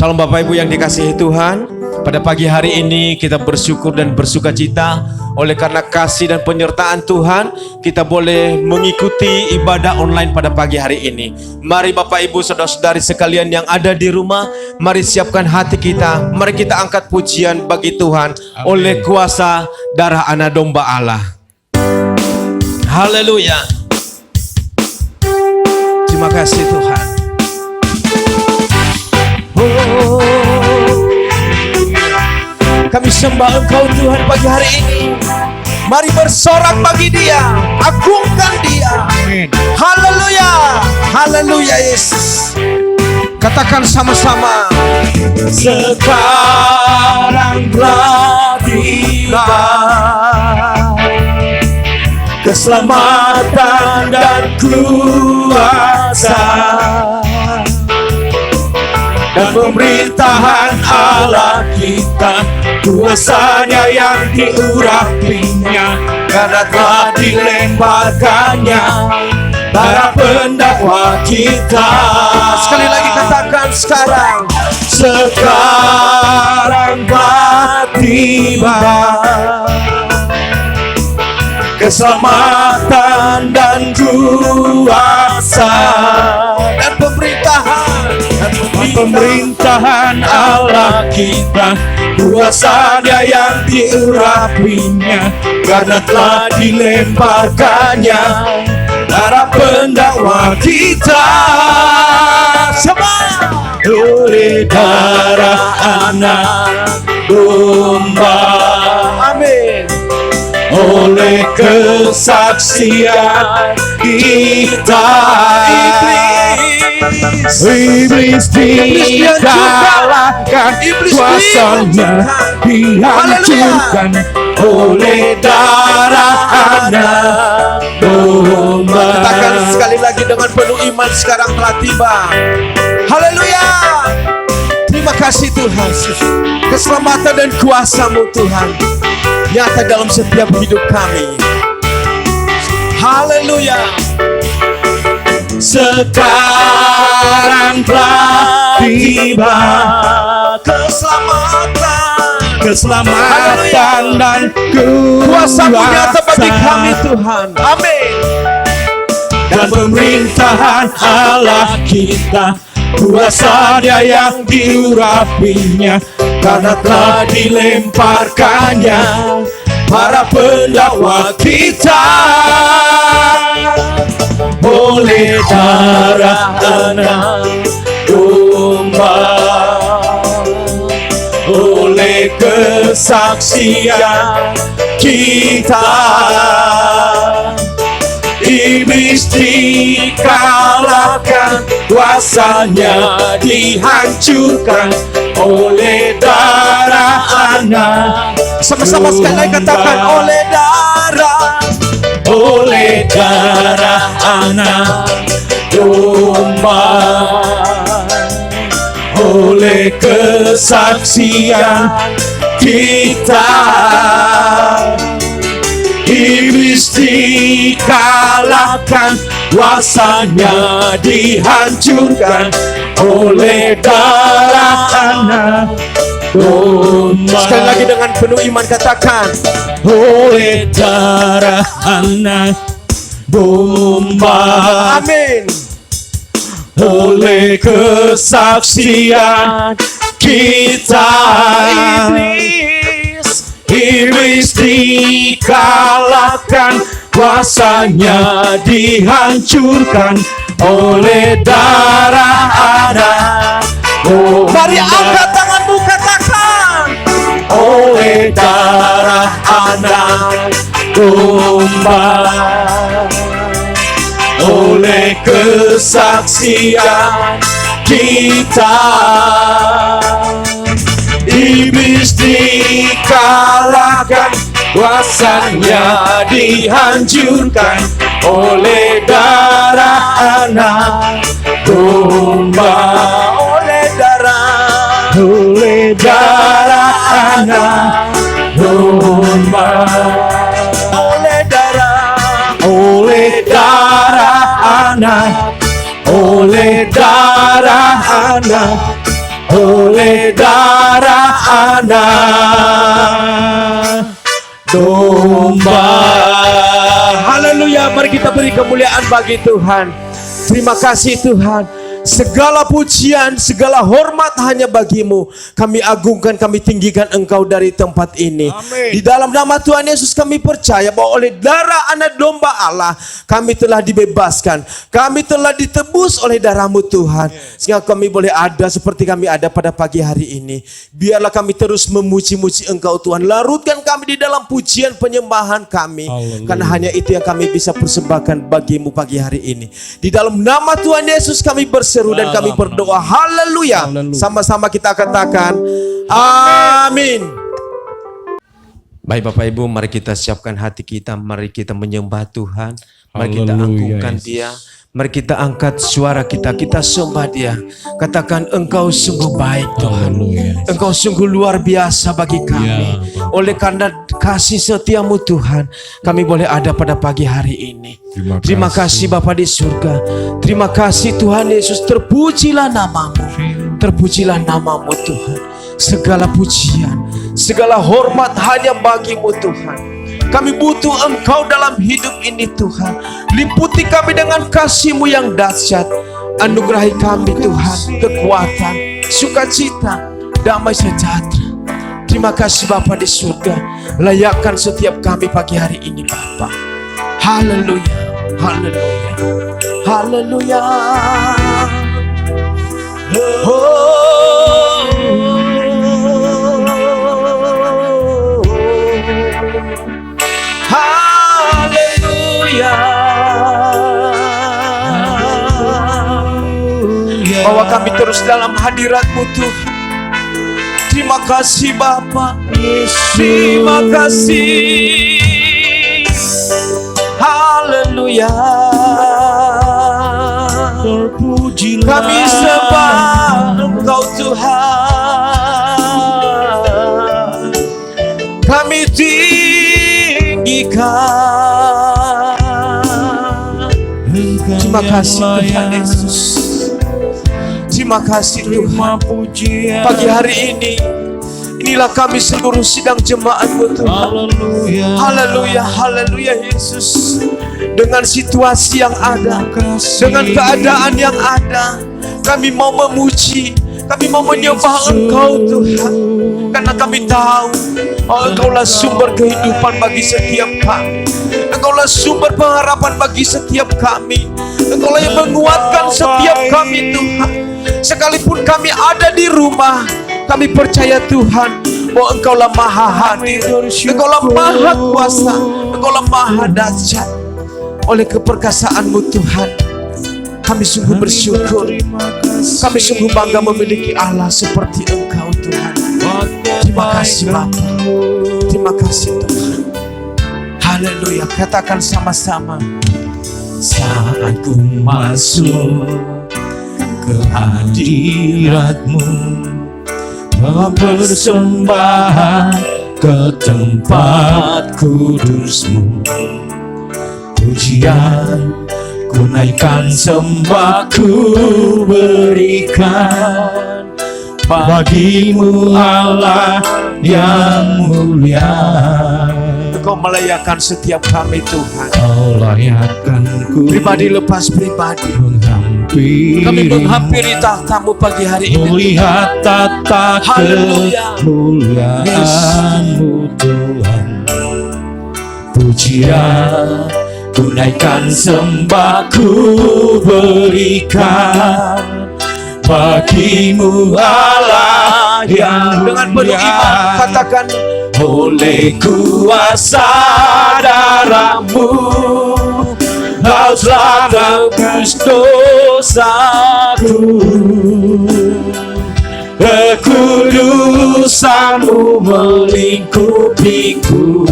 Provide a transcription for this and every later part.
Salam Bapak Ibu yang dikasihi Tuhan. Pada pagi hari ini kita bersyukur dan bersuka cita oleh karena kasih dan penyertaan Tuhan, kita boleh mengikuti ibadah online pada pagi hari ini. Mari Bapak Ibu saudara-saudari sekalian yang ada di rumah, mari siapkan hati kita, mari kita angkat pujian bagi Tuhan. Amin. Oleh kuasa darah anak domba Allah. Haleluya. Terima kasih Tuhan. Kami sembah Engkau Tuhan pagi hari ini. Mari bersorak bagi Dia, agungkan Dia. Amin. Haleluya, haleluya Yesus. Katakan sama-sama. Sekarang telah tiba keselamatan dan kuasa dan pemerintahan Allah kita, kuasanya yang diurapinya, karena telah dilemparkannya para pendakwa kita. Sekali lagi katakan sekarang. Sekarang telah tiba keselamatan dan kuasa dan pemerintahan Allah kita, kuasanya yang diurapinya, karena telah dilemparkannya para pendakwa kita. Semua oleh darah anak domba. Amin. Oleh kesaksian kita, iblis dikalahkan, kuasanya dihancurkan oleh darah anak domba. Katakan sekali lagi dengan penuh iman, sekarang telah tiba. Haleluya. Terima kasih Tuhan. Keselamatan dan kuasa-Mu Tuhan nyata dalam setiap hidup kami. Haleluya. Sekarang telah tiba keselamatan dan kuasa-Mu nyata bagi kami Tuhan. Amin. Dan pemerintahan Allah kita, kuasanya yang diurapinya, karena telah dilemparkannya para pendakwa kita. Oleh darah anak domba, oleh kesaksian kita, iblis dikalahkan, kuasanya dihancurkan oleh darah anak. Sama-sama sekali lagi katakan, oleh darah anak domba, oleh kesaksian kita, iblis dikalahkan, kuasanya dihancurkan oleh darah anak domba. Sekali lagi dengan penuh iman katakan, oleh darah anak domba. Amin. Oleh kesaksian kita, iblis dikalahkan, kuasanya dihancurkan oleh darah anak domba. Mari angkat tanganmu, katakan, oleh darah anak domba, oleh kesaksian kita, iblis dikalahkan, kuasanya dihancurkan oleh darah anak domba. Oleh darah anak domba, oleh darah anak, oleh darah anak, oleh darah anak domba. Haleluya, mari kita beri kemuliaan bagi Tuhan. Terima kasih Tuhan. Segala pujian, segala hormat hanya bagimu. Kami agungkan, kami tinggikan Engkau dari tempat ini. Amin. Di dalam nama Tuhan Yesus kami percaya bahwa oleh darah anak domba Allah kami telah dibebaskan. Kami telah ditebus oleh darah-Mu Tuhan. Sehingga kami boleh ada seperti kami ada pada pagi hari ini. Biarlah kami terus memuji-muji Engkau Tuhan. Larutkan kami di dalam pujian penyembahan kami. Hallelujah. Karena hanya itu yang kami bisa persembahkan bagimu pagi hari ini. Di dalam nama Tuhan Yesus kami berseru dan kami berdoa. Haleluya. Sama-sama kita katakan amin. Baik Bapak Ibu, mari kita siapkan hati kita, mari kita menyembah Tuhan, mari kita agungkan Dia, mari kita angkat suara kita, kita sembah Dia. Katakan Engkau sungguh baik Tuhan, Engkau sungguh luar biasa bagi kami. Oleh karena kasih setiamu Tuhan, kami boleh ada pada pagi hari ini. Terima kasih Bapa di surga. Terima kasih Tuhan Yesus. Terpujilah namamu, terpujilah namamu Tuhan. Segala pujian, segala hormat hanya bagimu Tuhan. Kami butuh Engkau dalam hidup ini Tuhan. Liputi kami dengan kasih-Mu yang dahsyat. Anugerahi kami Tuhan kekuatan, sukacita, damai sejahtera. Terima kasih Bapa di surga. Layakkan setiap kami pagi hari ini Bapa. Haleluya, haleluya, haleluya. Haleluya. Bawa kami terus dalam hadirat-Mu Tuhan. Terima kasih Bapa, terima kasih. Haleluya. Terpujilah. Kami sembah Engkau Tuhan. Kami tinggikan. Terima kasih Tuhan Yesus. Terima kasih Tuhan. Pagi hari ini, inilah kami seluruh sidang jemaat-Mu Tuhan. Haleluya, haleluya Yesus. Dengan situasi yang ada, dengan keadaan yang ada, kami mau memuji, kami mau menyembah Engkau Tuhan. Karena kami tahu Engkaulah sumber kehidupan bagi setiap kami. Engkaulah sumber pengharapan bagi setiap kami. Engkaulah yang menguatkan setiap kami Tuhan. Sekalipun kami ada di rumah, kami percaya Tuhan bahwa Engkaulah maha hadir, Engkaulah maha kuasa, Engkaulah maha dahsyat. Oleh keperkasaan-Mu Tuhan, kami sungguh bersyukur. Kami sungguh bangga memiliki Allah seperti Engkau Tuhan. Terima kasih Bapa, terima kasih Tuhan. Haleluya, katakan sama-sama. Saat ku masuk ke hadirat-Mu, mempersembahkan ke tempat kudus-Mu, pujian ku naikkan, sembah ku berikan bagimu Allah yang mulia. Engkau melayakkan setiap kami Tuhan. Kau layakkan ku pribadi lepas pribadi, kami menghampiri tahta-Mu pagi hari ini. Melihat tata kemuliaan-Mu Tuhan. Pujian ku naikkan, sembah ku berikan bagimu Allah yang dengan penuh iman katakan, oleh kuasa darah-Mu Kau telah tebus dosaku, kekudusan-Mu melingkupiku,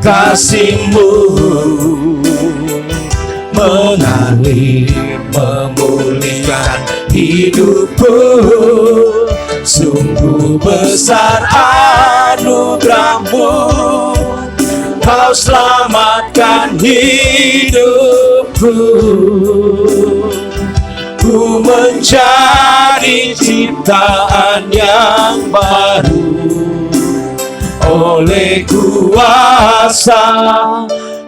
kasih-Mu mengalir memulihkan hidupku. Sungguh besar anugerah-Mu, Kau selamatkan hidupku. Ku mencari menjadi ciptaan yang baru oleh kuasa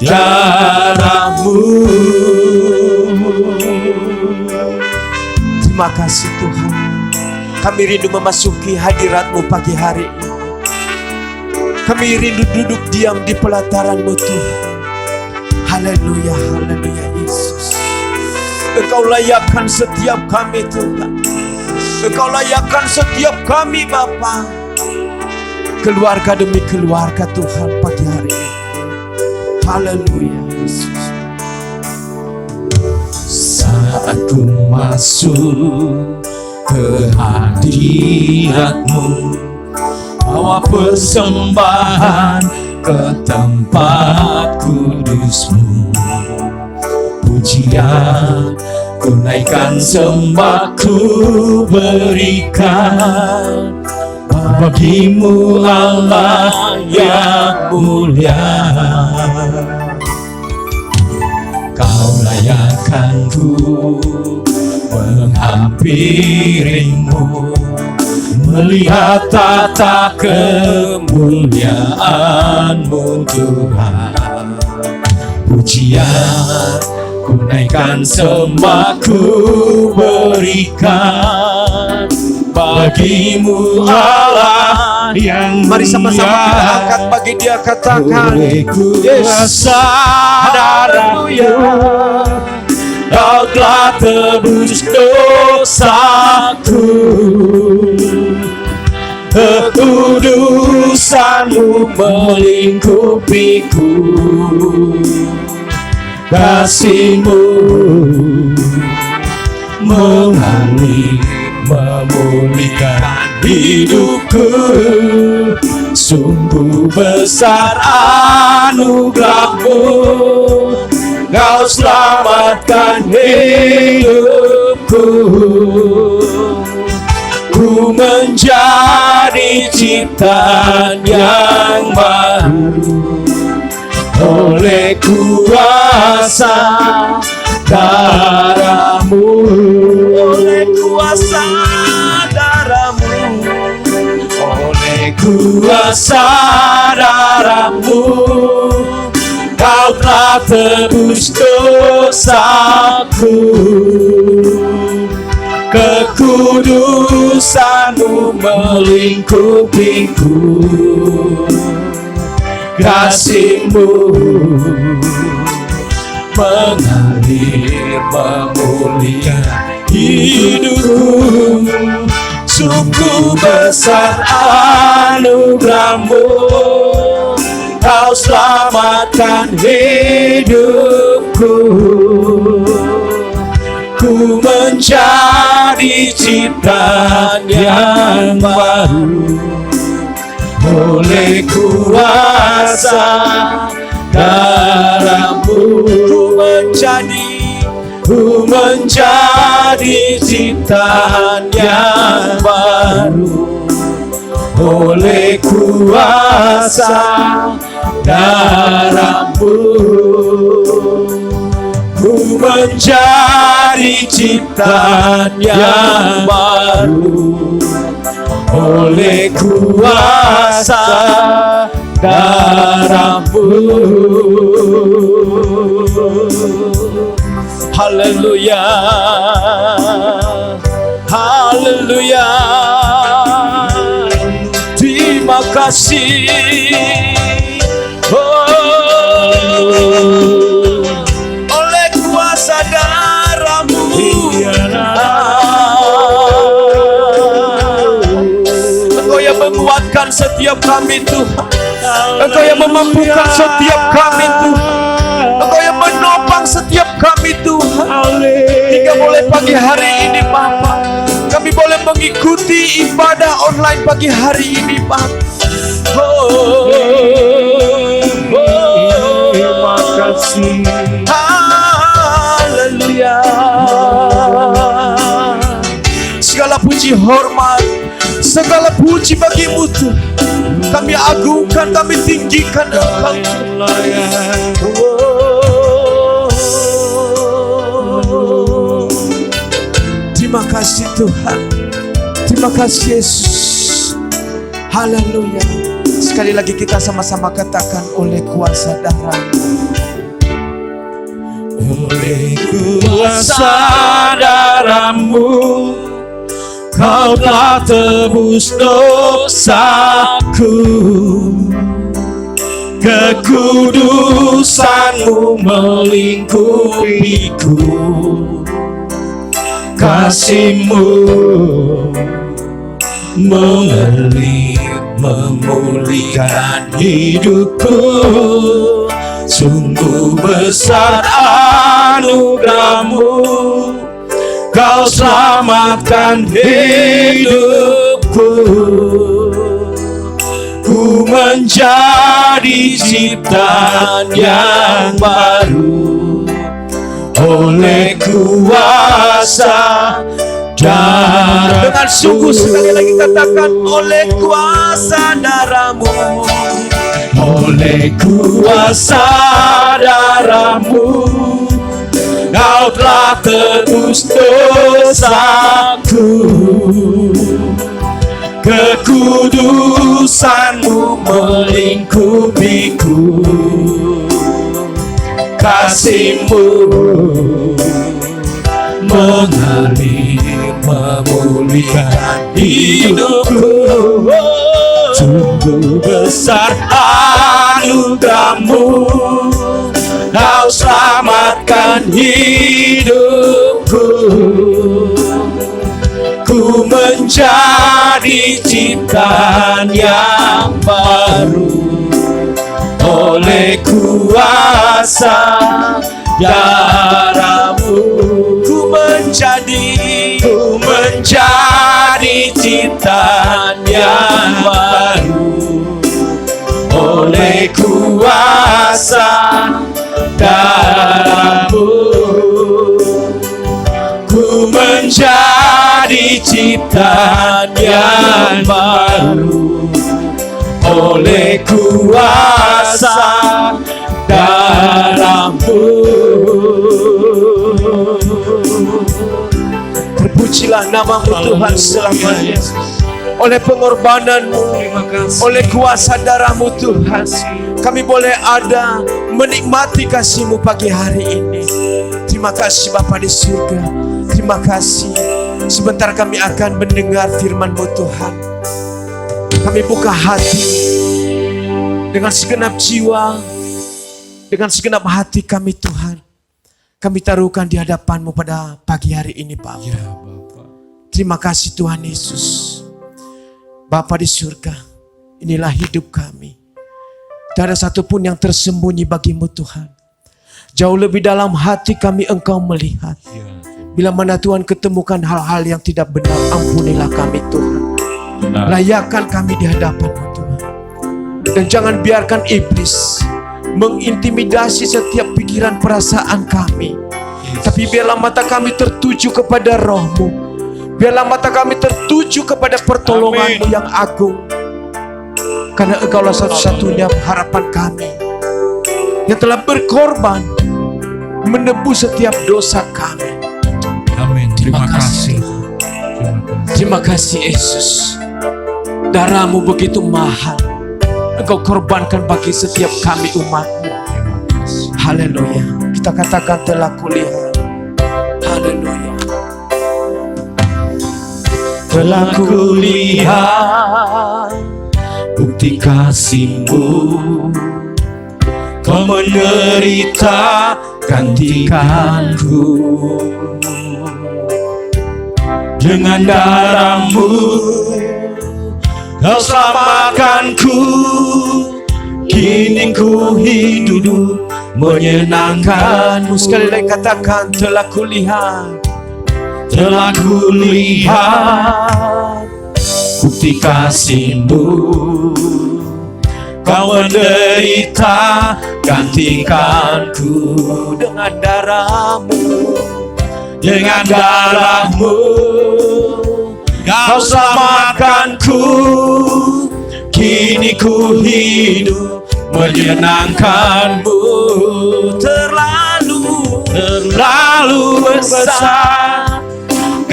darah-Mu. Terima kasih Tuhan. Kami rindu memasuki hadirat-Mu pagi hari ini. Kami rindu duduk diam di pelataran-Mu Tuhan. Haleluya, haleluya Yesus. Engkau layakkan setiap kami Tuhan. Engkau layakkan setiap kami Bapa. Keluarga demi keluarga Tuhan pagi hari ini. Haleluya Yesus. Saat ku masuk ke hadirat-Mu, bawa persembahan ke tempat kudus-Mu. Pujian ku naikkan, sembah ku berikan bagi-Mu Allah yang mulia. Kau layakkan ku menghampiri-Mu, melihat tata kemuliaan-Mu Tuhan. Pujian ku naikkan, sembah ku berikan bagi-Mu Allah yang mulia. Mari sama-sama kita angkat bagi Dia, katakan kuasa darah-Mu, Kau telah tebus dosaku. Kekudusan-Mu melingkupiku, kasih-Mu mengalir memulihkan hidupku. Sungguh besar anugerah-Mu, Kau selamatkan hidupku. Ku menjadi ciptaan yang baru oleh kuasa darah-Mu, oleh kuasa darah-Mu, oleh kuasa darah-Mu. Kau telah tebus dosaku. Kekudusan-Mu melingkupiku, kasih-Mu mengalir memulihkan hidupku. Sungguh besar anugerah-Mu, Kau selamatkan hidupku. Ku menjadi ciptaan yang baru oleh kuasa darah-Mu. Ku menjadi ciptaan yang baru oleh kuasa darah-Mu. Ku menjadi ciptaan yang baru oleh kuasa darah-Mu. Haleluya, haleluya. Terima kasih. Darah-Mu, Engkau yang menguatkan setiap kami Tuhan. Engkau yang memampukan setiap kami Tuhan. Engkau yang menopang setiap kami Tuhan. Hingga mulai pagi hari ini Bapa, kami boleh mengikuti ibadah online pagi hari ini Bapa. Terima kasih. Haleluya. Segala puji hormat, segala puji bagi-Mu Tuhan. Kami agungkan, kami tinggikan Engkau. Terima kasih Tuhan. Terima kasih Yesus. Haleluya. Sekali lagi kita sama-sama katakan, oleh kuasa darah-Mu. Oleh kuasa darah-Mu, Kau telah tebus dosaku. Kekudusan-Mu melingkupiku. Kasih-Mu mengalir memulihkan hidupku. Sungguh besar anugerah-Mu, Kau selamatkan hidupku. Ku menjadi ciptaan yang baru oleh kuasa darah. Dengan sungguh sekali lagi katakan, oleh kuasa darah-Mu. Oleh kuasa darah-Mu, Kau telah tebus dosaku. Kekudusan-Mu melingkupiku. Kasih-Mu mengalir memulihkan hidupku. Sungguh besar anugerah-Mu, Kau selamatkan hidupku. Ku menjadi ciptaan yang baru oleh kuasa darah-Mu. Ku menjadi ciptaan yang baru oleh kuasa darah-Mu. Ku menjadi ciptaan yang baru oleh kuasa darah-Mu. Terpujilah nama-Mu Tuhan selamanya. Oleh pengorbanan-Mu, oleh kuasa darah-Mu Tuhan, kami boleh ada menikmati kasih-Mu pagi hari ini. Terima kasih Bapa di surga. Terima kasih. Sebentar kami akan mendengar firman-Mu Tuhan. Kami buka hati dengan segenap jiwa, dengan segenap hati kami Tuhan. Kami taruhkan di hadapan-Mu pada pagi hari ini Bapa. Ya, Bapa. Terima kasih Tuhan Yesus. Bapa di surga, inilah hidup kami. Tidak ada satupun yang tersembunyi bagi-Mu Tuhan. Jauh lebih dalam hati kami Engkau melihat. Bila mana Tuhan ketemukan hal-hal yang tidak benar, ampunilah kami Tuhan. Layakkan kami di hadapan-Mu Tuhan. Dan jangan biarkan iblis mengintimidasi setiap pikiran perasaan kami. Tapi biarlah mata kami tertuju kepada Roh-Mu. Biarlah mata kami tertuju kepada pertolongan-Mu yang agung. Karena Engkaulah satu-satunya harapan kami, yang telah berkorban menebus setiap dosa kami. Amin. Terima kasih. Terima kasih Yesus. Darah-Mu begitu mahal, Engkau korbankan bagi setiap kami umat-Mu. Haleluya. Kita katakan, telah kulihat. Haleluya. Telah kulihat bukti kasih-Mu. Kau menderita gantikanku. Dengan darah-Mu Kau selamatkanku. Kini ku hidup menyenangkan-Mu. Sekali lagi katakan, telah kulihat. Telah kulihat bukti kasih-Mu. Kau menderita gantikanku. Dengan darah-Mu, dengan darah-Mu Kau selamatkanku. Kini ku hidup menyenangkan-Mu. Terlalu besar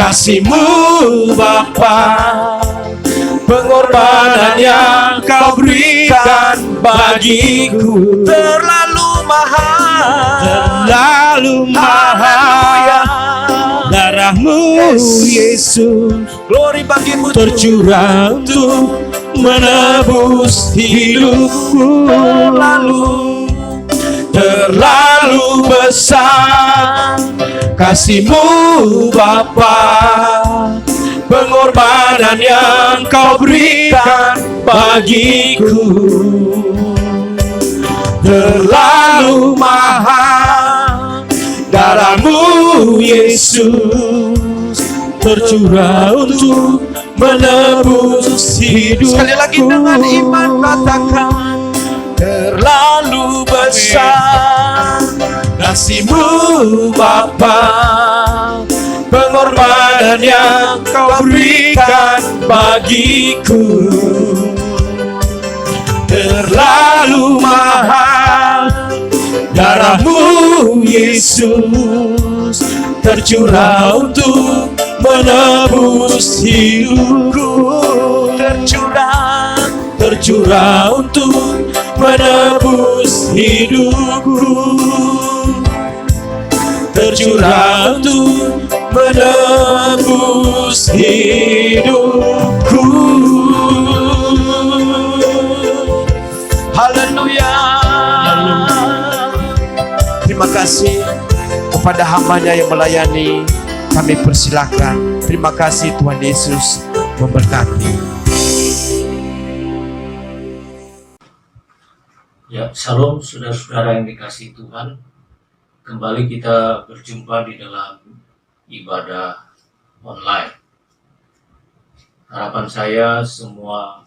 kasih-Mu Bapa, pengorbanan yang Kau berikan bagiku terlalu mahal, darah-Mu Yesus, glory bagi-Mu tercurah untuk menebus hidupku. Terlalu besar kasih-Mu Bapa, pengorbanan yang Kau berikan bagiku terlalu mahal, darah-Mu Yesus tercurah untuk menebus hidupku. Sekali lagi dengan iman katakan, terlalu besar kasih-Mu Bapa, pengorbanan yang Kau berikan bagiku terlalu mahal, darah-Mu Yesus tercurah untuk menebus hidupku, tercurah untuk menebus hidupku, tercurah untuk menebus hidupku. Haleluya. Terima kasih kepada hamba-Nya yang melayani. Kami persilakan. Terima kasih, Tuhan Yesus memberkati. Ya, salam saudara-saudara yang dikasihi Tuhan. Kembali kita berjumpa di dalam ibadah online. Harapan saya semua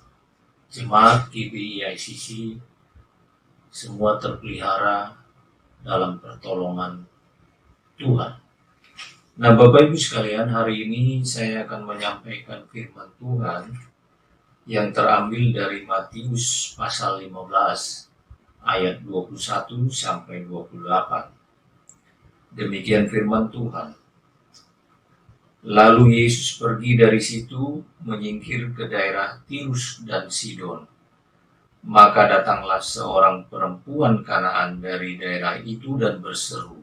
jemaat GBI ICC semua terpelihara dalam pertolongan Tuhan. Nah, Bapak Ibu sekalian, hari ini saya akan menyampaikan firman Tuhan yang terambil dari Matius pasal 15 ayat 21 sampai 28. Demikian firman Tuhan. Lalu Yesus pergi dari situ menyingkir ke daerah Tirus dan Sidon. Maka datanglah seorang perempuan Kanaan dari daerah itu dan berseru,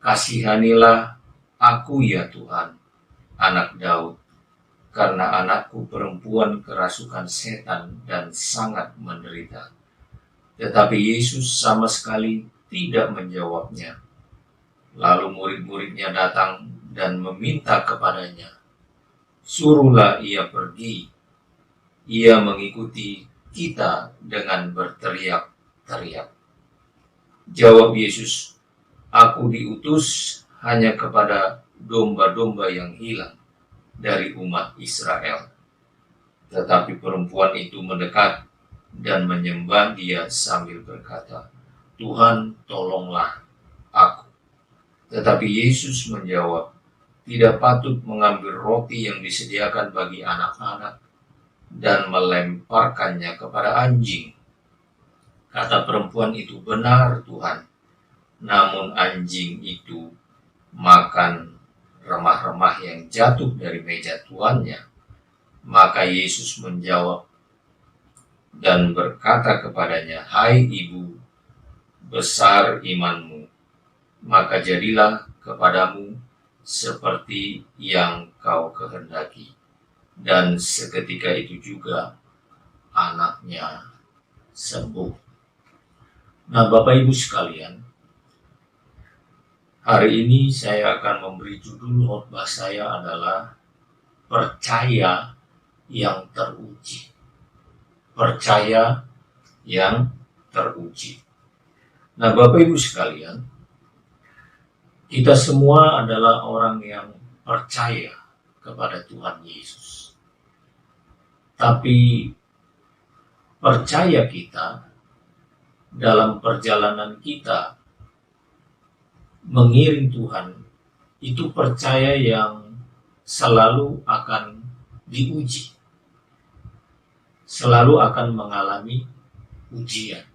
"Kasihanilah aku ya Tuhan, anak Daud, karena anakku perempuan kerasukan setan dan sangat menderita." Tetapi Yesus sama sekali tidak menjawabnya. Lalu murid-muridnya datang dan meminta kepadanya, "Suruhlah ia pergi." Ia mengikuti kita dengan berteriak-teriak. Jawab Yesus, "Aku diutus hanya kepada domba-domba yang hilang dari umat Israel." Tetapi perempuan itu mendekat dan menyembah Dia sambil berkata, "Tuhan, tolonglah aku." Tetapi Yesus menjawab, "Tidak patut mengambil roti yang disediakan bagi anak-anak dan melemparkannya kepada anjing." Kata perempuan itu, "Benar Tuhan, namun anjing itu makan remah-remah yang jatuh dari meja tuannya." Maka Yesus menjawab dan berkata kepadanya, "Hai ibu, besar imanmu, maka jadilah kepadamu seperti yang kau kehendaki." Dan seketika itu juga anaknya sembuh. Nah, Bapak Ibu sekalian, hari ini saya akan memberi judul khotbah saya adalah percaya yang teruji. Percaya yang teruji. Nah, Bapak Ibu sekalian, kita semua adalah orang yang percaya kepada Tuhan Yesus. Tapi percaya kita dalam perjalanan kita mengiring Tuhan, itu percaya yang selalu akan diuji, selalu akan mengalami ujian.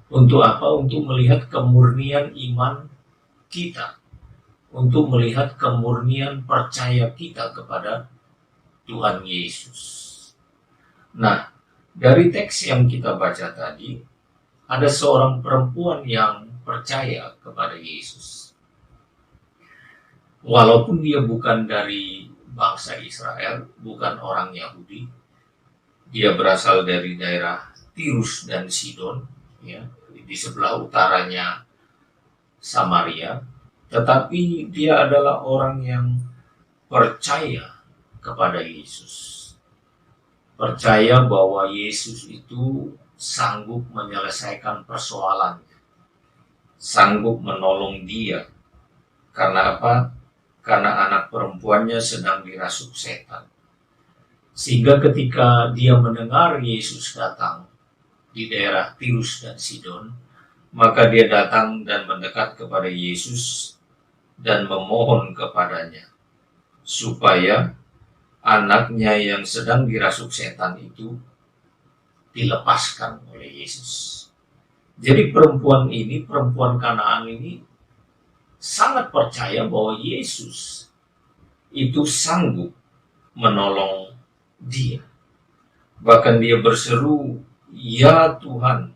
Untuk apa? Untuk melihat kemurnian iman kita, untuk melihat kemurnian percaya kita kepada Tuhan Yesus. Nah, dari teks yang kita baca tadi, ada seorang perempuan yang percaya kepada Yesus. Walaupun dia bukan dari bangsa Israel, bukan orang Yahudi, dia berasal dari daerah Tirus dan Sidon, ya, di sebelah utaranya Samaria, tetapi dia adalah orang yang percaya kepada Yesus. Percaya bahwa Yesus itu sanggup menyelesaikan persoalannya, sanggup menolong dia. Karena apa? Karena anak perempuannya sedang dirasuk setan. Sehingga ketika dia mendengar Yesus datang di daerah Tirus dan Sidon, maka dia datang dan mendekat kepada Yesus dan memohon kepadanya supaya anaknya yang sedang dirasuk setan itu dilepaskan oleh Yesus. Jadi perempuan ini, perempuan Kanaan ini sangat percaya bahwa Yesus itu sanggup menolong dia. Bahkan dia berseru, "Ya Tuhan,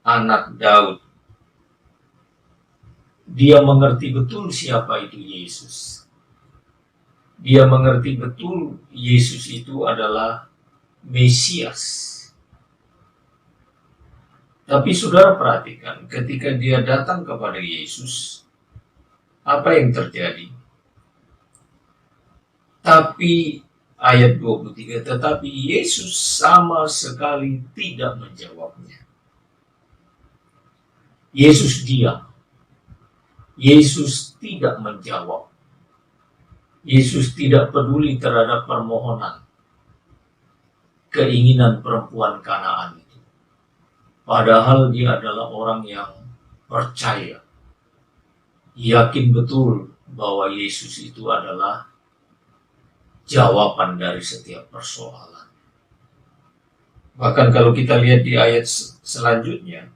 Anak Daud." Dia mengerti betul siapa itu Yesus. Dia mengerti betul Yesus itu adalah Mesias. Tapi saudara perhatikan, ketika dia datang kepada Yesus, apa yang terjadi? Tapi ayat 23, tetapi Yesus sama sekali tidak menjawabnya. Yesus diam. Yesus tidak menjawab. Yesus tidak peduli terhadap permohonan, keinginan perempuan Kanaan itu. Padahal dia adalah orang yang percaya, yakin betul bahwa Yesus itu adalah jawaban dari setiap persoalan. Bahkan kalau kita lihat di ayat selanjutnya,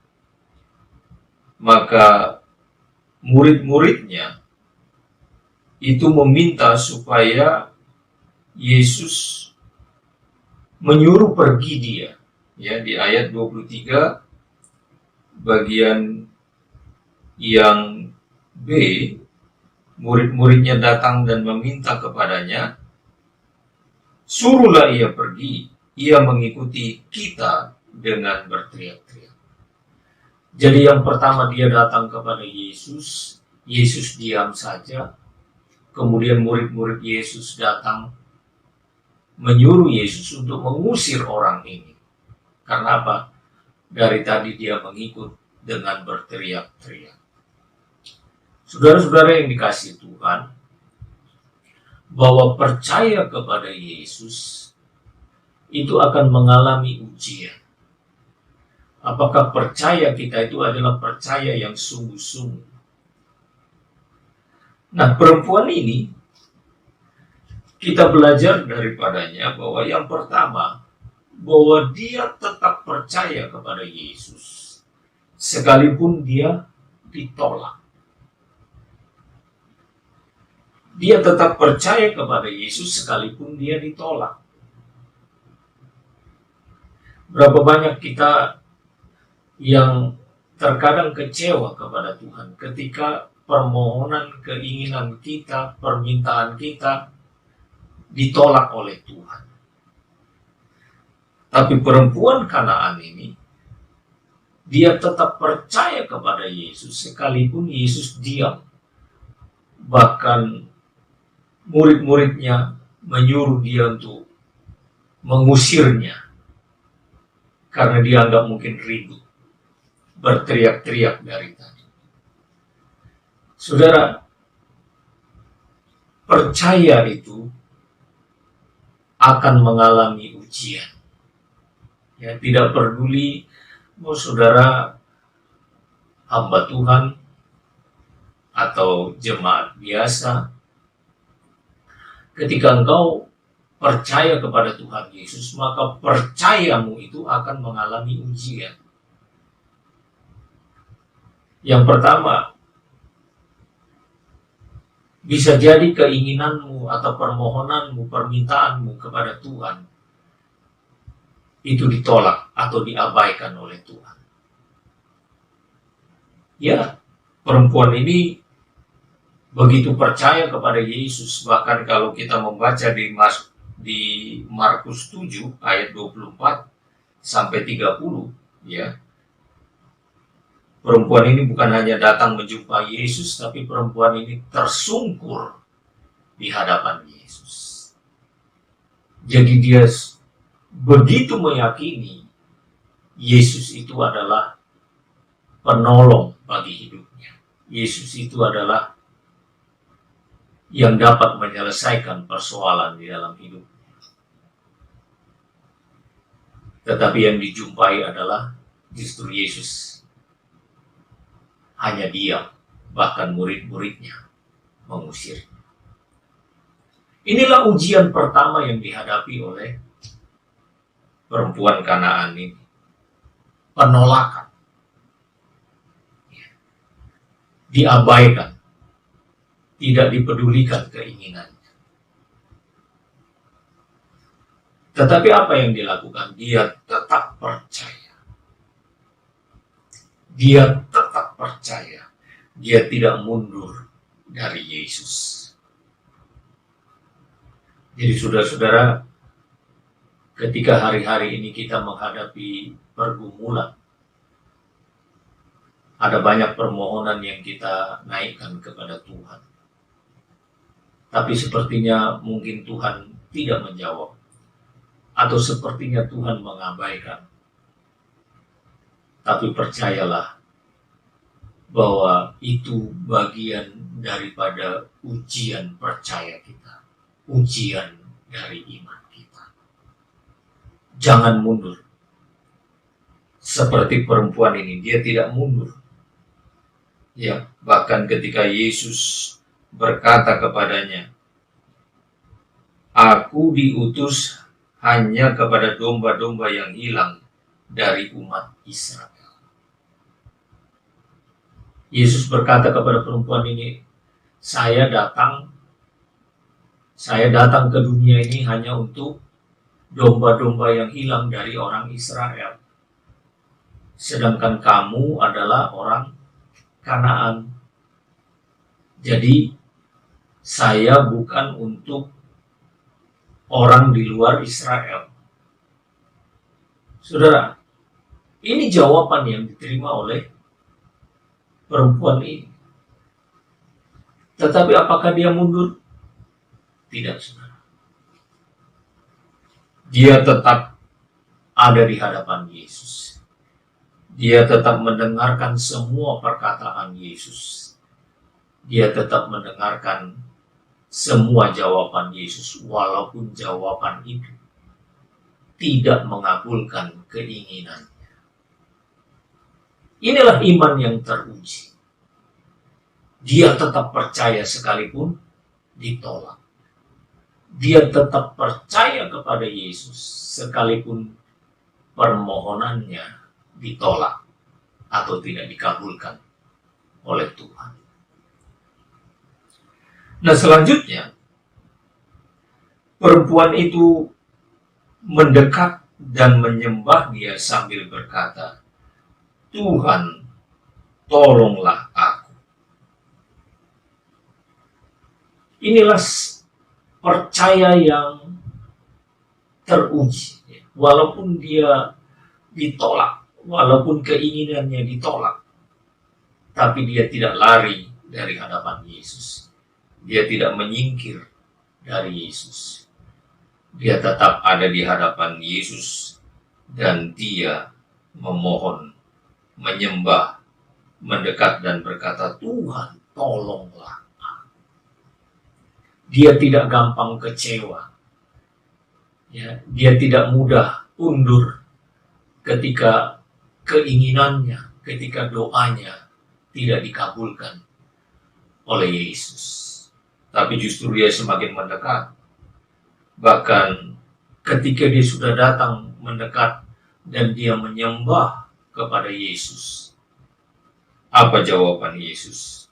maka murid-muridnya itu meminta supaya Yesus menyuruh pergi dia. Ya, di ayat 23 bagian yang B, murid-muridnya datang dan meminta kepadanya, "Suruhlah ia pergi, ia mengikuti kita," dengan berteriak-teriak. Jadi yang pertama dia datang kepada Yesus, Yesus diam saja. Kemudian murid-murid Yesus datang menyuruh Yesus untuk mengusir orang ini. Karena apa? Dari tadi dia mengikut dengan berteriak-teriak. Saudara-saudara yang dikasihi Tuhan, bahwa percaya kepada Yesus itu akan mengalami ujian. Apakah percaya kita itu adalah percaya yang sungguh-sungguh? Nah, perempuan ini kita belajar daripadanya bahwa yang pertama, bahwa dia tetap percaya kepada Yesus sekalipun dia ditolak. Dia tetap percaya kepada Yesus sekalipun dia ditolak. Berapa banyak kita yang terkadang kecewa kepada Tuhan ketika permohonan, keinginan kita, permintaan kita ditolak oleh Tuhan. Tapi perempuan Kanaan ini, dia tetap percaya kepada Yesus sekalipun Yesus diam. Bahkan murid-muridnya menyuruh dia untuk mengusirnya karena dianggap mungkin ribut, berteriak-teriak dari tadi. Saudara, percaya itu akan mengalami ujian. Ya, tidak peduli mau saudara hamba Tuhan atau jemaat biasa. Ketika engkau percaya kepada Tuhan Yesus, maka percayamu itu akan mengalami ujian. Yang pertama, Bisa jadi keinginanmu atau permohonanmu, permintaanmu kepada Tuhan itu ditolak atau diabaikan oleh Tuhan. Ya, perempuan ini begitu percaya kepada Yesus, bahkan kalau kita membaca di Markus 7 ayat 24 sampai 30, ya. Perempuan ini bukan hanya datang menjumpai Yesus, tapi perempuan ini tersungkur di hadapan Yesus. Jadi dia begitu meyakini Yesus itu adalah penolong bagi hidupnya. Yesus itu adalah yang dapat menyelesaikan persoalan di dalam hidupnya. Tetapi yang dijumpai adalah justru Yesus hanya diam, bahkan murid-muridnya mengusirnya. Inilah ujian pertama yang dihadapi oleh perempuan Kanaan ini. Penolakan. Diabaikan. Tidak dipedulikan keinginannya. Tetapi apa yang dilakukan? Dia tetap percaya. Dia tetap percaya. Dia tidak mundur dari Yesus. Jadi saudara-saudara, ketika hari-hari ini kita menghadapi pergumulan, ada banyak permohonan yang kita naikkan kepada Tuhan. Tapi sepertinya mungkin Tuhan tidak menjawab. Atau sepertinya Tuhan mengabaikan. Tapi percayalah bahwa itu bagian daripada ujian percaya kita. Ujian dari iman kita. Jangan mundur. Seperti perempuan ini, dia tidak mundur. Ya, bahkan ketika Yesus berkata kepadanya, "Aku diutus hanya kepada domba-domba yang hilang dari umat Israel." Yesus berkata kepada perempuan ini, saya datang ke dunia ini hanya untuk domba-domba yang hilang dari orang Israel. Sedangkan kamu adalah orang Kanaan. Jadi, saya bukan untuk orang di luar Israel. Saudara, ini jawaban yang diterima oleh perempuan ini. Tetapi apakah dia mundur? Tidak, saudara. Dia tetap ada di hadapan Yesus. Dia tetap mendengarkan semua perkataan Yesus. Dia tetap mendengarkan semua jawaban Yesus, walaupun jawaban itu tidak mengabulkan keinginannya. Inilah iman yang teruji. Dia tetap percaya sekalipun ditolak. Dia tetap percaya kepada Yesus sekalipun permohonannya ditolak atau tidak dikabulkan oleh Tuhan. Nah, selanjutnya perempuan itu mendekat dan menyembah dia sambil berkata, "Tuhan, tolonglah aku." Inilah percaya yang teruji. Walaupun dia ditolak, walaupun keinginannya ditolak, tapi dia tidak lari dari hadapan Yesus. Dia tidak menyingkir dari Yesus. Dia tetap ada di hadapan Yesus dan dia memohon, menyembah, mendekat dan berkata, "Tuhan, tolonglah." Dia tidak gampang kecewa. Ya, dia tidak mudah undur ketika keinginannya, ketika doanya tidak dikabulkan oleh Yesus. Tapi justru dia semakin mendekat. Bahkan ketika dia sudah datang mendekat dan dia menyembah kepada Yesus, apa jawaban Yesus?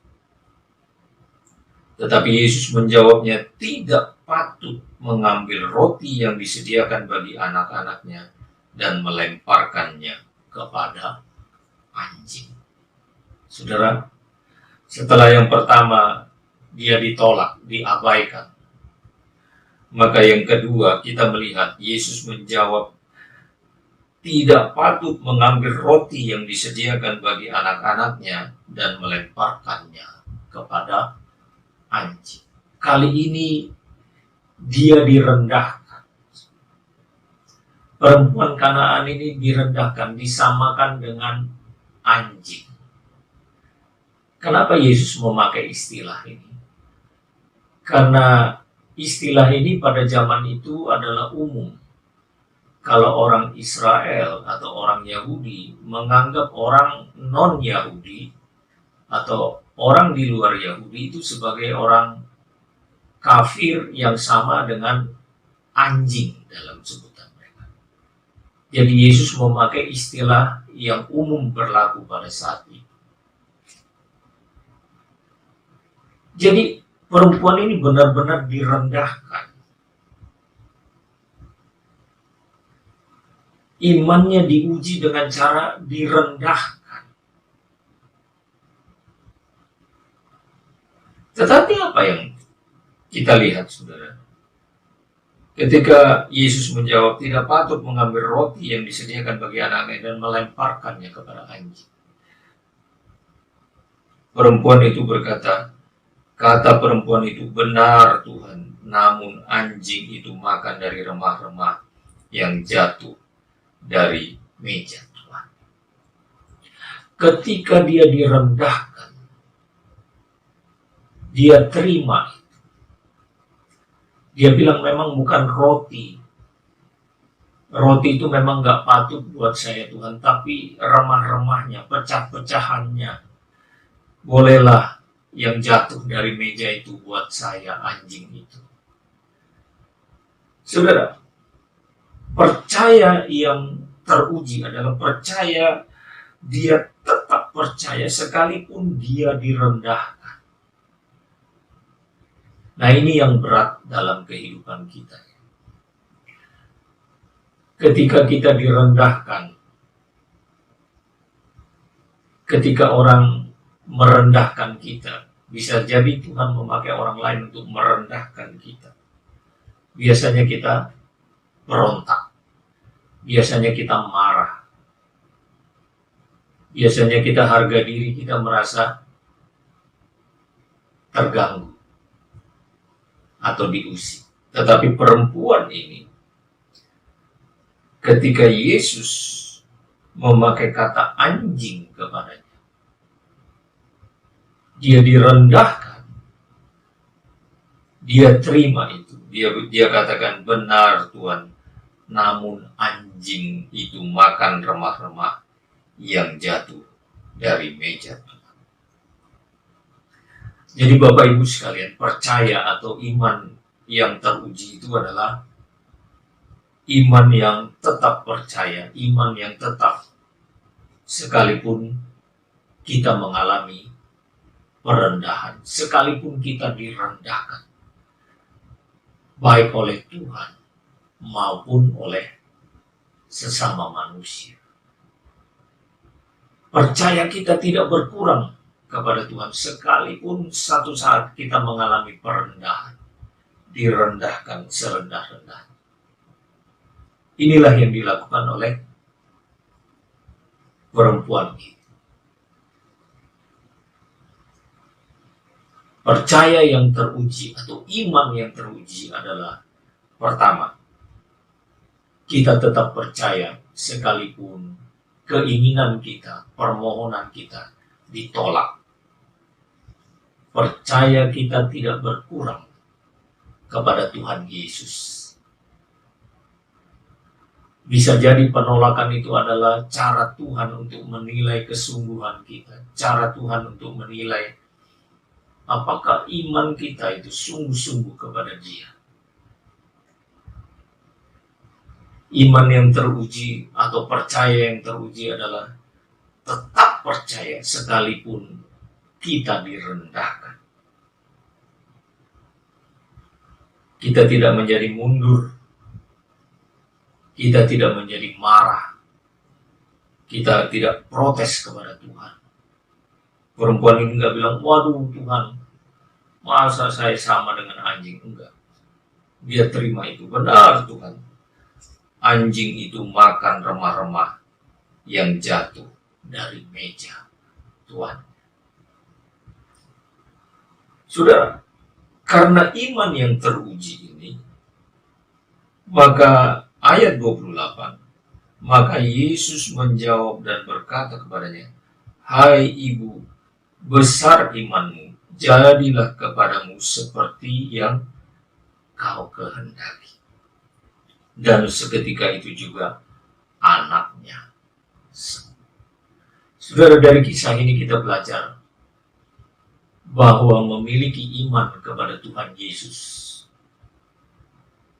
Tetapi Yesus menjawabnya, tidak patut mengambil roti yang disediakan bagi anak-anaknya dan melemparkannya kepada anjing. Saudara, setelah yang pertama dia ditolak, diabaikan, maka yang kedua kita melihat Yesus menjawab, tidak patut mengambil roti yang disediakan bagi anak-anaknya dan melemparkannya kepada anjing. Kali ini dia direndahkan. Perempuan Kanaan ini direndahkan, disamakan dengan anjing. Kenapa Yesus memakai istilah ini? Karena istilah ini pada zaman itu adalah umum. Kalau orang Israel atau orang Yahudi menganggap orang non-Yahudi atau orang di luar Yahudi itu sebagai orang kafir yang sama dengan anjing dalam sebutan mereka. Jadi Yesus memakai istilah yang umum berlaku pada saat itu. Jadi perempuan ini benar-benar direndahkan. Imannya diuji dengan cara direndahkan. Tetapi apa yang kita lihat, saudara? Ketika Yesus menjawab, tidak patut mengambil roti yang disediakan bagi anaknya dan melemparkannya kepada anjing. Perempuan itu berkata, kata perempuan itu, benar Tuhan, namun anjing itu makan dari remah-remah yang jatuh dari meja Tuhan. Ketika dia direndahkan, dia terima itu. Dia bilang memang bukan roti. Roti itu memang gak patut buat saya Tuhan, tapi remah-remahnya, pecah-pecahannya, bolehlah yang jatuh dari meja itu buat saya, anjing itu. Saudara, percaya yang teruji adalah percaya dia tetap percaya sekalipun dia direndahkan. Nah, ini yang berat dalam kehidupan kita. Ketika kita direndahkan, ketika orang merendahkan kita, bisa jadi Tuhan memakai orang lain untuk merendahkan kita. Biasanya kita berontak, biasanya kita marah, biasanya kita harga diri kita merasa terganggu atau diusik. Tetapi perempuan ini, ketika Yesus memakai kata anjing kepadanya, dia direndahkan, dia terima itu. Dia katakan, benar Tuhan, namun anjing itu makan remah-remah yang jatuh dari meja Tuhan. Jadi Bapak Ibu sekalian, percaya atau iman yang teruji itu adalah iman yang tetap percaya, iman yang tetap sekalipun kita mengalami perendahan, sekalipun kita direndahkan, baik oleh Tuhan maupun oleh sesama manusia. Percaya kita tidak berkurang kepada Tuhan sekalipun satu saat kita mengalami perendahan, direndahkan serendah-rendah. Inilah yang dilakukan oleh perempuan ini. Percaya yang teruji atau iman yang teruji adalah, pertama, kita tetap percaya sekalipun keinginan kita, permohonan kita ditolak. Percaya kita tidak berkurang kepada Tuhan Yesus. Bisa jadi penolakan itu adalah cara Tuhan untuk menilai kesungguhan kita, cara Tuhan untuk menilai apakah iman kita itu sungguh-sungguh kepada Dia. Iman yang teruji atau percaya yang teruji adalah tetap percaya sekalipun kita direndahkan. Kita tidak menjadi mundur. Kita tidak menjadi marah. Kita tidak protes kepada Tuhan. Perempuan ini nggak bilang, waduh Tuhan, masa saya sama dengan anjing? Enggak. Dia terima itu. Benar Tuhan. Anjing itu makan remah-remah yang jatuh dari meja Tuhan. Saudara, karena iman yang teruji ini, maka ayat 28, maka Yesus menjawab dan berkata kepadanya, hai ibu, besar imanmu, jadilah kepadamu seperti yang kau kehendaki. Dan seketika itu juga anaknya sembuh. Saudara, dari kisah ini kita belajar bahwa memiliki iman kepada Tuhan Yesus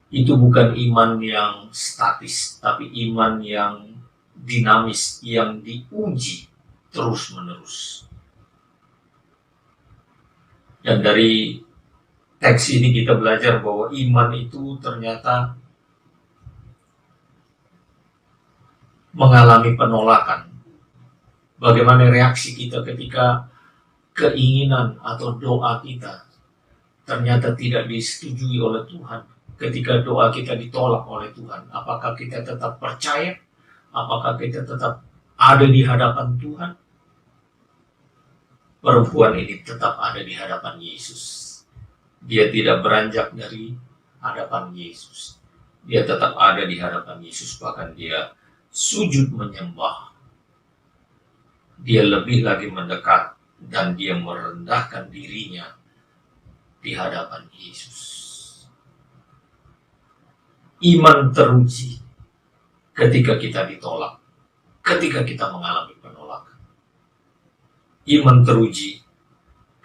itu bukan iman yang statis, tapi iman yang dinamis, yang diuji terus-menerus. Dan dari teks ini kita belajar bahwa iman itu ternyata mengalami penolakan. Bagaimana reaksi kita ketika keinginan atau doa kita ternyata tidak disetujui oleh Tuhan? Ketika doa kita ditolak oleh Tuhan, apakah kita tetap percaya? Apakah kita tetap ada di hadapan Tuhan? Perempuan ini tetap ada di hadapan Yesus. Dia tidak beranjak dari hadapan Yesus. Dia tetap ada di hadapan Yesus, bahkan dia sujud menyembah. Dia lebih lagi mendekat dan dia merendahkan dirinya di hadapan Yesus. Iman teruji ketika kita ditolak, ketika kita mengalami penolakan. Iman teruji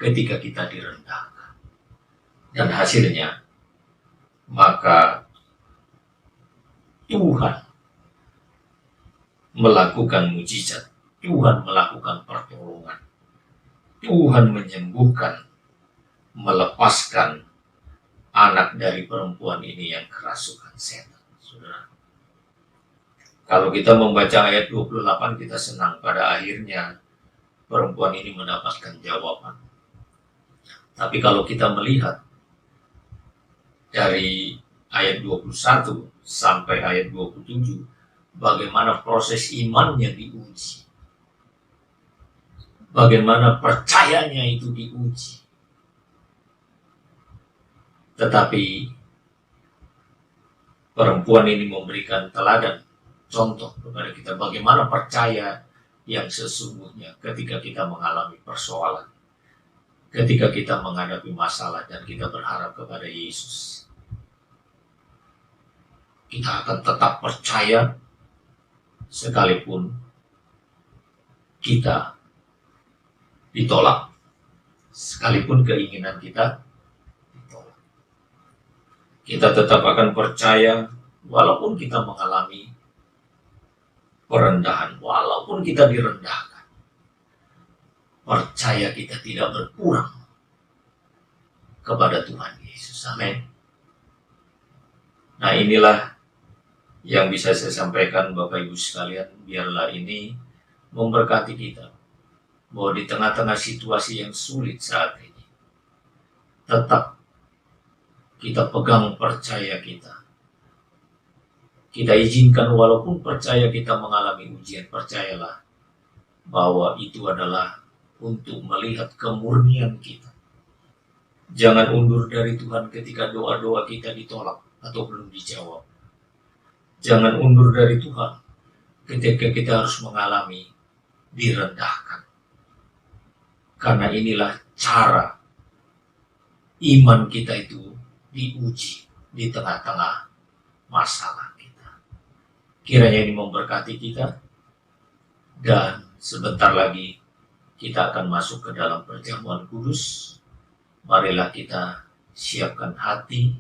ketika kita direndahkan. Dan hasilnya, maka Tuhan melakukan mujizat, Tuhan melakukan pertolongan, Tuhan menyembuhkan, melepaskan anak dari perempuan ini yang kerasukan setan. Saudara, kalau kita membaca ayat 28, kita senang pada akhirnya perempuan ini mendapatkan jawaban. Tapi kalau kita melihat dari ayat 21 sampai ayat 27, bagaimana proses imannya diuji, bagaimana percayanya itu diuji. Tetapi perempuan ini memberikan teladan, contoh kepada kita bagaimana percaya yang sesungguhnya ketika kita mengalami persoalan, ketika kita menghadapi masalah dan kita berharap kepada Yesus. Kita akan tetap percaya sekalipun kita ditolak, sekalipun keinginan kita ditolak. Kita tetap akan percaya walaupun kita mengalami perendahan, walaupun kita direndahkan. Percaya kita tidak berkurang kepada Tuhan Yesus. Amin. Nah, inilah yang bisa saya sampaikan Bapak Ibu sekalian. Biarlah ini memberkati kita, bahwa di tengah-tengah situasi yang sulit saat ini, tetap kita pegang percaya kita. Kita izinkan walaupun percaya kita mengalami ujian, percayalah bahwa itu adalah untuk melihat kemurnian kita. Jangan undur dari Tuhan ketika doa-doa kita ditolak atau belum dijawab. Jangan undur dari Tuhan ketika kita harus mengalami direndahkan. Karena inilah cara iman kita itu diuji di tengah-tengah masalah kita. Kiranya ini memberkati kita, dan sebentar lagi kita akan masuk ke dalam perjamuan kudus. Marilah kita siapkan hati,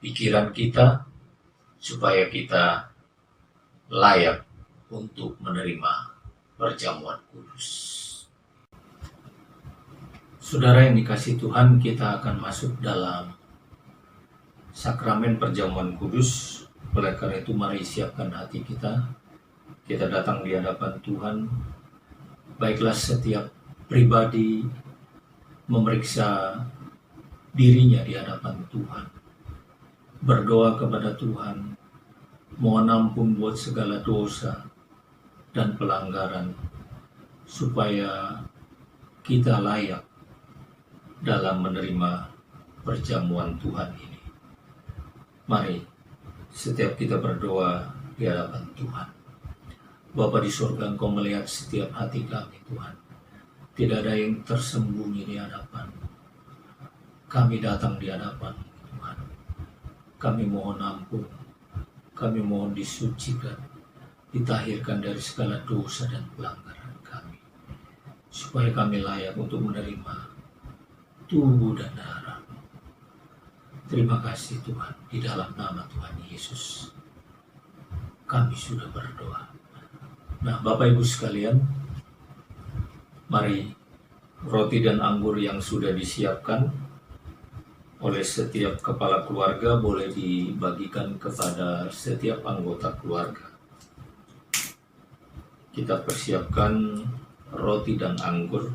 pikiran kita, supaya kita layak untuk menerima perjamuan kudus. Saudara yang dikasihi Tuhan, kita akan masuk dalam sakramen perjamuan kudus. Oleh karena itu mari siapkan hati kita. Kita datang di hadapan Tuhan. Baiklah setiap pribadi memeriksa dirinya di hadapan Tuhan. Berdoa kepada Tuhan. Mohon ampun buat segala dosa dan pelanggaran. Supaya kita layak dalam menerima perjamuan Tuhan ini. Mari setiap kita berdoa di hadapan Tuhan. Bapa di surga, Engkau melihat setiap hati kami, Tuhan. Tidak ada yang tersembunyi di hadapan. Kami datang di hadapan Tuhan. Kami mohon ampun. Kami mohon disucikan, ditahirkan dari segala dosa dan pelanggaran kami. Supaya kami layak untuk menerima tubuh dan darah. Terima kasih Tuhan, di dalam nama Tuhan Yesus kami sudah berdoa. Nah, Bapak Ibu sekalian, mari roti dan anggur yang sudah disiapkan oleh setiap kepala keluarga boleh dibagikan kepada setiap anggota keluarga. Kita persiapkan roti dan anggur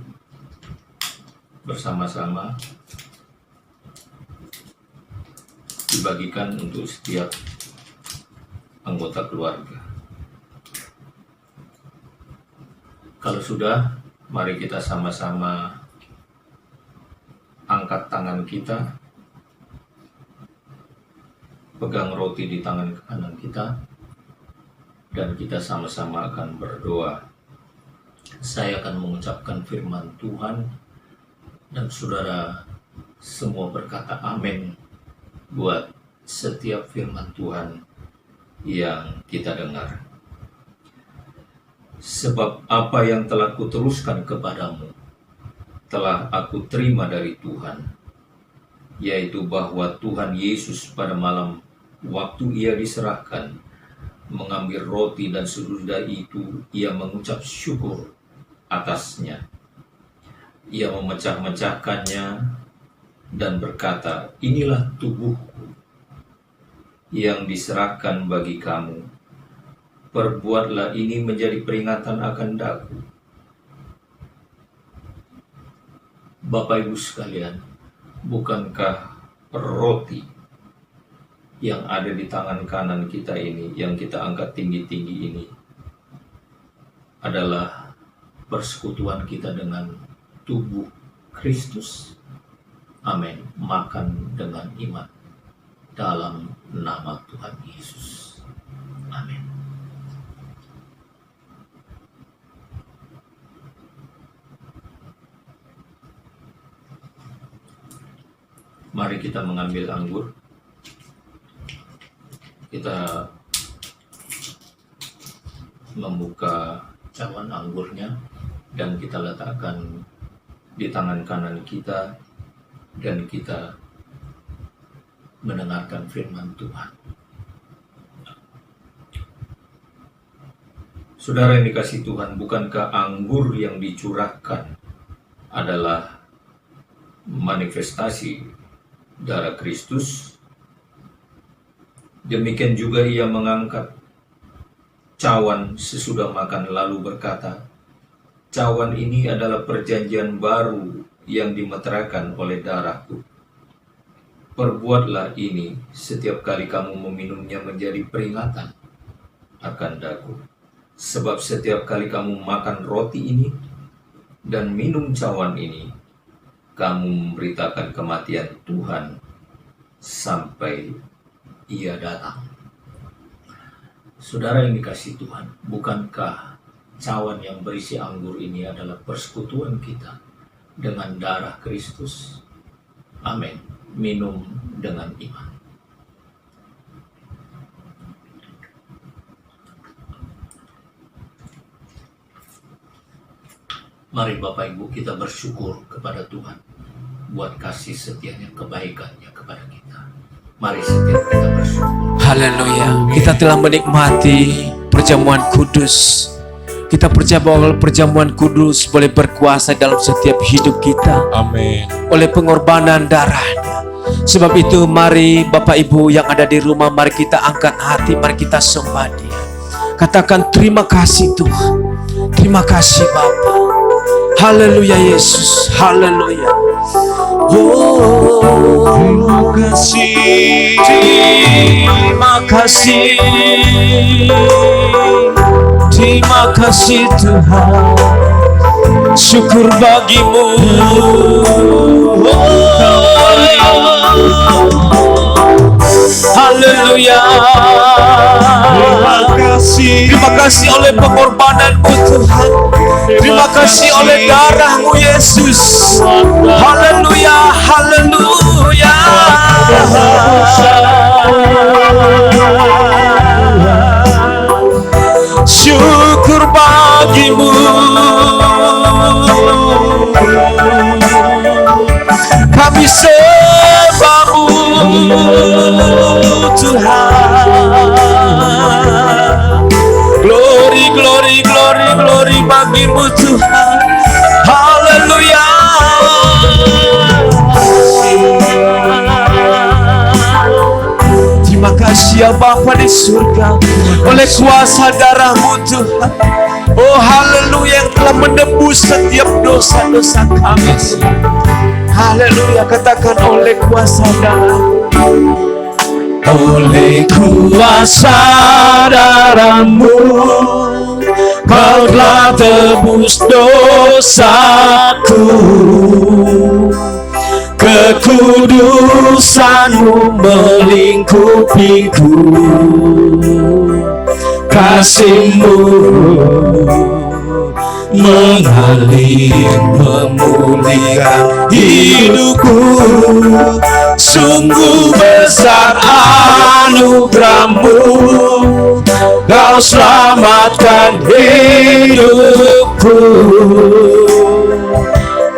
bersama-sama, dibagikan untuk setiap anggota keluarga. Kalau sudah, mari kita sama-sama angkat tangan kita, pegang roti di tangan kanan kita, dan kita sama-sama akan berdoa. Saya akan mengucapkan firman Tuhan, dan saudara semua berkata amin buat setiap firman Tuhan yang kita dengar. Sebab apa yang telah kuteruskan kepadamu telah aku terima dari Tuhan, yaitu bahwa Tuhan Yesus pada malam waktu ia diserahkan mengambil roti, dan sesudah itu ia mengucap syukur atasnya. Ia memecah-mecahkannya dan berkata, inilah tubuhku yang diserahkan bagi kamu. Perbuatlah ini menjadi peringatan akan daku. Bapak Ibu sekalian, bukankah roti yang ada di tangan kanan kita ini, yang kita angkat tinggi-tinggi ini, adalah persekutuan kita dengan tubuh Kristus? Amin. Makan dengan iman dalam nama Tuhan Yesus. Amin. Mari kita mengambil anggur. Kita membuka cawan anggurnya dan kita letakkan di tangan kanan kita, dan kita mendengarkan firman Tuhan. Saudara yang dikasihi Tuhan, bukankah anggur yang dicurahkan adalah manifestasi darah Kristus? Demikian juga ia mengangkat cawan sesudah makan lalu berkata, cawan ini adalah perjanjian baru yang dimeteraikan oleh darahku. Perbuatlah ini setiap kali kamu meminumnya menjadi peringatan akan daku. Sebab setiap kali kamu makan roti ini dan minum cawan ini, kamu memberitakan kematian Tuhan sampai ia datang. Saudara yang dikasihi Tuhan, bukankah cawan yang berisi anggur ini adalah persekutuan kita dengan darah Kristus? Amin. Minum dengan iman. Mari Bapak Ibu kita bersyukur kepada Tuhan buat kasih setianya, kebaikannya kepada kita. Mari setiap kita bersyukur. Haleluya. Kita telah menikmati perjamuan kudus. Kita percaya bahwa perjamuan kudus boleh berkuasa dalam setiap hidup kita. Amin. Oleh pengorbanan darahnya, Sebab itu mari Bapak Ibu yang ada di rumah, mari kita angkat hati, mari kita sembah Dia. Katakan terima kasih Tuhan, terima kasih Bapa. Haleluya Yesus, haleluya. Oh, Terima kasih. terima kasih, terima kasih Tuhan. Syukur bagimu. Haleluya. Terima kasih. Terima kasih oleh pengorbananmu Tuhan. Terima kasih oleh darahmu Yesus. Haleluya, haleluya. Syukur bagimu. Kami sembahmu Tuhan. Glory, glory, glory, glory bagimu Tuhan. Haleluya. Terima kasih ya Bapa di surga, oleh kuasa darahmu Tuhan. Oh haleluya, yang telah menebus setiap dosa-dosa kami. Haleluya, katakan oleh kuasa darahmu. Oleh kuasa darahmu Kau telah tebus dosaku. Kekudusanmu melingkupiku. Kasihmu mengalir memulihkan hidupku. Sungguh besar anugerahmu, Kau selamatkan hidupku.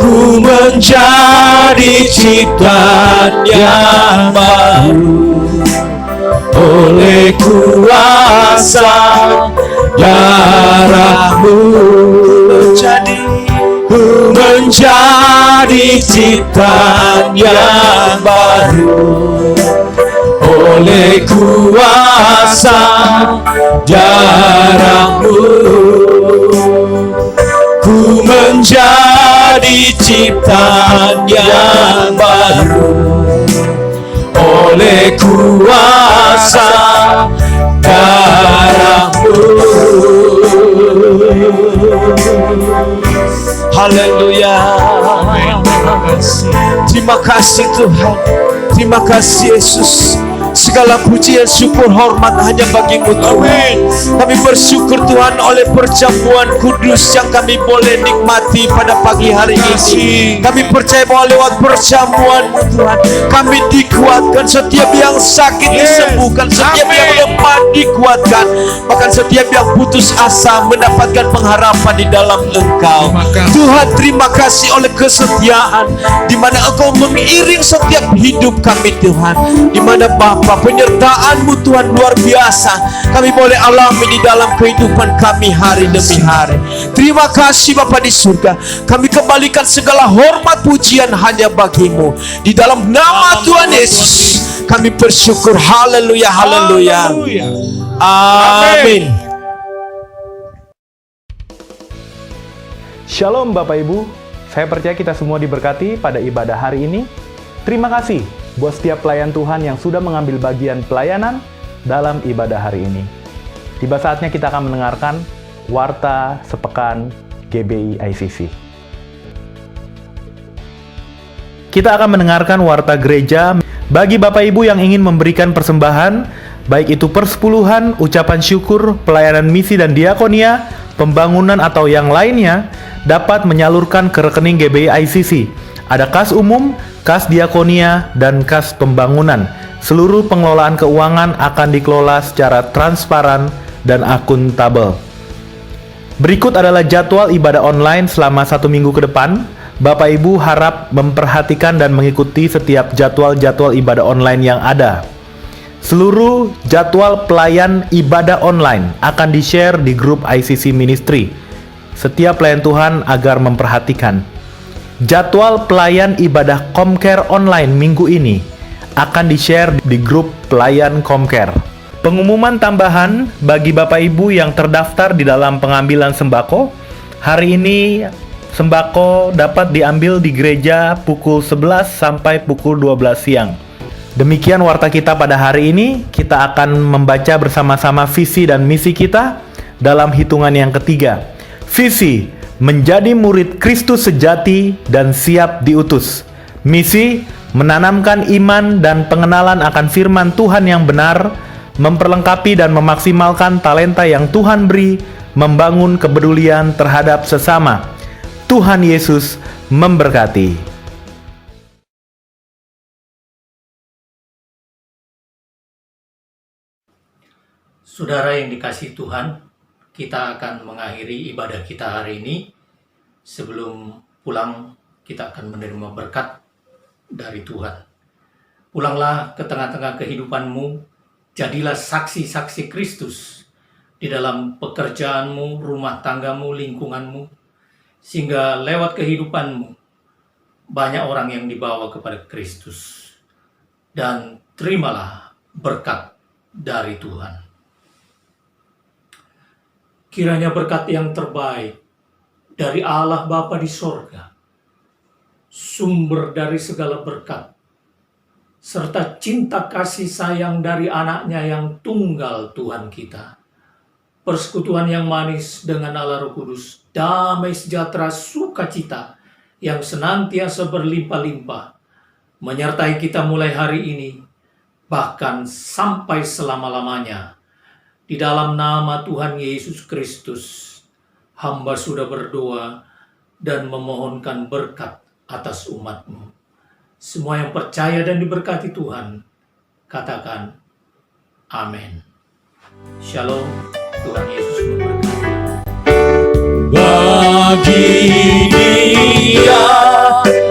Ku menjadi ciptaan yang baru oleh kuasa darahmu. Ku menjadi ciptaan yang baru oleh kuasa darahmu. Ku menjadi ciptaan yang baru oleh kuasa darahmu. Haleluya. Terima kasih Tuhan. Terima kasih Yesus. Segala pujian, syukur, hormat hanya bagimu Tuhan. Kami bersyukur Tuhan oleh perjamuan kudus yang kami boleh nikmati pada pagi hari ini. Kami percaya bahwa lewat perjamuan-Mu Tuhan, kami dikuatkan. Setiap yang sakit disembuhkan, setiap yang lemah dikuatkan, bahkan setiap yang putus asa mendapatkan pengharapan di dalam Engkau. Tuhan, terima kasih oleh kesetiaan di mana Engkau mengiring setiap hidup kami Tuhan, di mana Bapa, penyertaan-Mu Tuhan luar biasa kami boleh alami di dalam kehidupan kami hari demi hari. Terima kasih Bapa di surga. Kami kembalikan segala hormat pujian hanya bagi-Mu. Di dalam nama Tuhan Yesus kami bersyukur. Haleluya, haleluya. Amin. Shalom Bapak Ibu, saya percaya kita semua diberkati pada ibadah hari ini. Terima kasih buat setiap pelayan Tuhan yang sudah mengambil bagian pelayanan dalam ibadah hari ini. Tiba saatnya kita akan mendengarkan Warta Sepekan GBI ICC. Kita akan mendengarkan Warta Gereja bagi Bapak Ibu yang ingin memberikan persembahan, baik itu persepuluhan, ucapan syukur, pelayanan misi dan diakonia, pembangunan atau yang lainnya, dapat menyalurkan ke rekening GBI ICC. Ada kas umum, kas diakonia, dan kas pembangunan. Seluruh pengelolaan keuangan akan dikelola secara transparan dan akuntabel. Berikut adalah jadwal ibadah online selama 1 minggu ke depan. Bapak Ibu harap memperhatikan dan mengikuti setiap jadwal-jadwal ibadah online yang ada. Seluruh jadwal pelayan ibadah online akan di-share di grup ICC Ministry. Setiap pelayan Tuhan agar memperhatikan. Jadwal pelayan ibadah Comcare online minggu ini akan di-share di grup pelayan Comcare. Pengumuman tambahan bagi Bapak Ibu yang terdaftar di dalam pengambilan sembako. Hari ini sembako dapat diambil di gereja pukul 11 sampai pukul 12 siang. Demikian warta kita pada hari ini. Kita akan membaca bersama-sama visi dan misi kita dalam hitungan yang ketiga. Visi, menjadi murid Kristus sejati dan siap diutus. Misi, menanamkan iman dan pengenalan akan firman Tuhan yang benar, memperlengkapi dan memaksimalkan talenta yang Tuhan beri, membangun kepedulian terhadap sesama. Tuhan Yesus memberkati. Saudara yang dikasihi Tuhan, kita akan mengakhiri ibadah kita hari ini. Sebelum pulang, kita akan menerima berkat dari Tuhan. Pulanglah ke tengah-tengah kehidupanmu, jadilah saksi-saksi Kristus di dalam pekerjaanmu, rumah tanggamu, lingkunganmu, sehingga lewat kehidupanmu banyak orang yang dibawa kepada Kristus. Dan terimalah berkat dari Tuhan. Kiranya berkat yang terbaik dari Allah Bapa di sorga, sumber dari segala berkat, serta cinta kasih sayang dari anaknya yang tunggal Tuhan kita, persekutuan yang manis dengan Allah Roh Kudus, damai sejahtera sukacita yang senantiasa berlimpah-limpah, menyertai kita mulai hari ini, bahkan sampai selama-lamanya. Di dalam nama Tuhan Yesus Kristus, hamba sudah berdoa dan memohonkan berkat atas umat-Mu. Semua yang percaya dan diberkati Tuhan, katakan amin. Shalom, Tuhan Yesus memberkati. Bagi Dia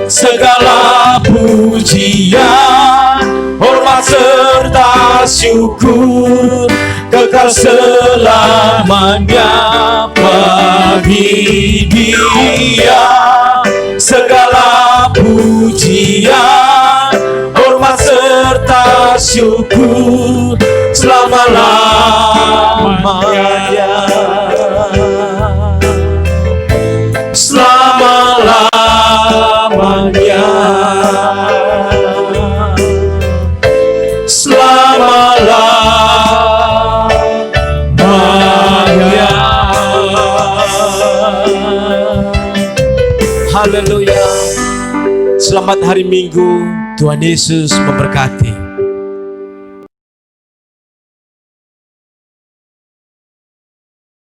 segala pujian, hormat serta syukur kekal selamanya. Bagi Dia segala pujian, hormat serta syukur selama-lamanya. Selama-lamanya. Selama-lamanya. Haleluya. Selamat hari Minggu. Tuhan Yesus memberkati.